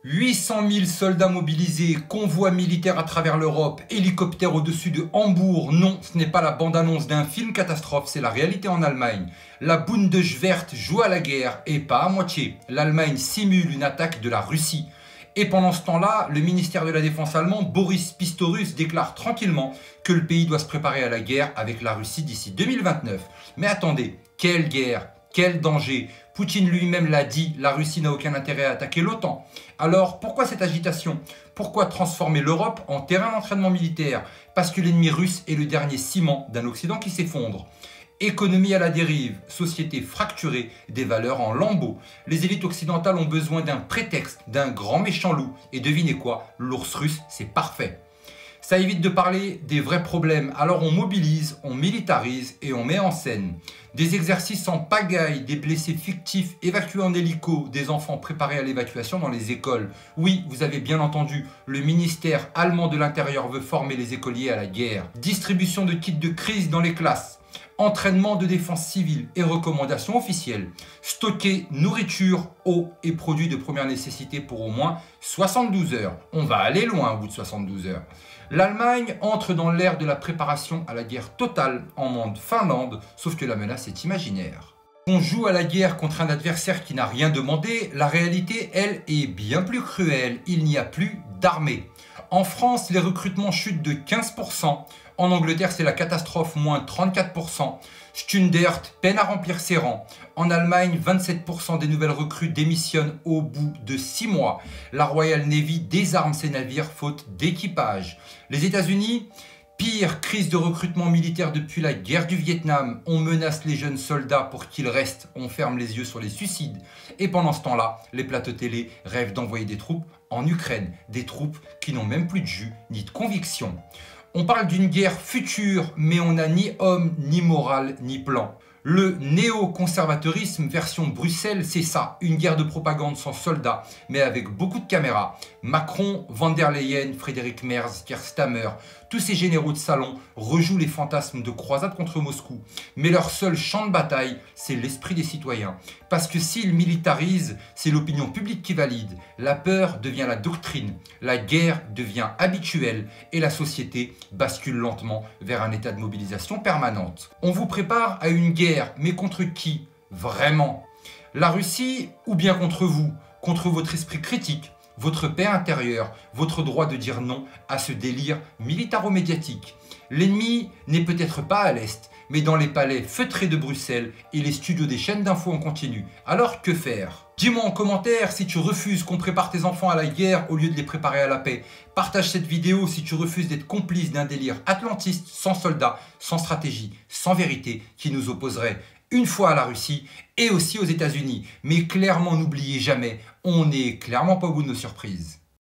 800 000 soldats mobilisés, convois militaires à travers l'Europe, hélicoptères au-dessus de Hambourg. Non, ce n'est pas la bande-annonce d'un film catastrophe, c'est la réalité en Allemagne. La Bundeswehr joue à la guerre, et pas à moitié. L'Allemagne simule une attaque de la Russie. Et pendant ce temps-là, le ministère de la Défense allemand, Boris Pistorius, déclare tranquillement que le pays doit se préparer à la guerre avec la Russie d'ici 2029. Mais attendez, quelle guerre? Quel danger? Poutine lui-même l'a dit, la Russie n'a aucun intérêt à attaquer l'OTAN. Alors pourquoi cette agitation? Pourquoi transformer l'Europe en terrain d'entraînement militaire? Parce que l'ennemi russe est le dernier ciment d'un Occident qui s'effondre. Économie à la dérive, société fracturée, des valeurs en lambeaux. Les élites occidentales ont besoin d'un prétexte, d'un grand méchant loup. Et devinez quoi? L'ours russe, c'est parfait. Ça évite de parler des vrais problèmes, alors on mobilise, on militarise et on met en scène. Des exercices en pagaille, des blessés fictifs évacués en hélico, des enfants préparés à l'évacuation dans les écoles. Oui, vous avez bien entendu, le ministère allemand de l'Intérieur veut former les écoliers à la guerre. Distribution de kits de crise dans les classes. Entraînement de défense civile et recommandations officielles. Stocker nourriture, eau et produits de première nécessité pour au moins 72 heures. On va aller loin au bout de 72 heures. L'Allemagne entre dans l'ère de la préparation à la guerre totale en mode Finlande, sauf que la menace est imaginaire. On joue à la guerre contre un adversaire qui n'a rien demandé, la réalité, elle, est bien plus cruelle. Il n'y a plus d'armée. En France, les recrutements chutent de 15%. En Angleterre, c'est la catastrophe, moins 34%. Stundert peine à remplir ses rangs. En Allemagne, 27% des nouvelles recrues démissionnent au bout de 6 mois. La Royal Navy désarme ses navires faute d'équipage. Les États-Unis, pire crise de recrutement militaire depuis la guerre du Vietnam. On menace les jeunes soldats pour qu'ils restent. On ferme les yeux sur les suicides. Et pendant ce temps-là, les plateaux télé rêvent d'envoyer des troupes en Ukraine. Des troupes qui n'ont même plus de jus ni de conviction. On parle d'une guerre future, mais on n'a ni homme, ni morale, ni plan. Le néoconservatérisme version Bruxelles, c'est ça, une guerre de propagande sans soldats, mais avec beaucoup de caméras. Macron, Van der Leyen, Frédéric Merz, Keir Starmer, tous ces généraux de salon rejouent les fantasmes de croisade contre Moscou. Mais leur seul champ de bataille, c'est l'esprit des citoyens. Parce que s'ils militarisent, c'est l'opinion publique qui valide. La peur devient la doctrine, la guerre devient habituelle et la société bascule lentement vers un état de mobilisation permanente. On vous prépare à une guerre, mais contre qui? Vraiment? La Russie ou bien contre vous? Contre votre esprit critique, votre paix intérieure, votre droit de dire non à ce délire militaro-médiatique. L'ennemi n'est peut-être pas à l'Est, mais dans les palais feutrés de Bruxelles et les studios des chaînes d'infos en continu. Alors que faire? Dis-moi en commentaire si tu refuses qu'on prépare tes enfants à la guerre au lieu de les préparer à la paix. Partage cette vidéo si tu refuses d'être complice d'un délire atlantiste, sans soldats, sans stratégie, sans vérité, qui nous opposerait une fois à la Russie et aussi aux États-Unis. Mais clairement, n'oubliez jamais, on n'est clairement pas au bout de nos surprises.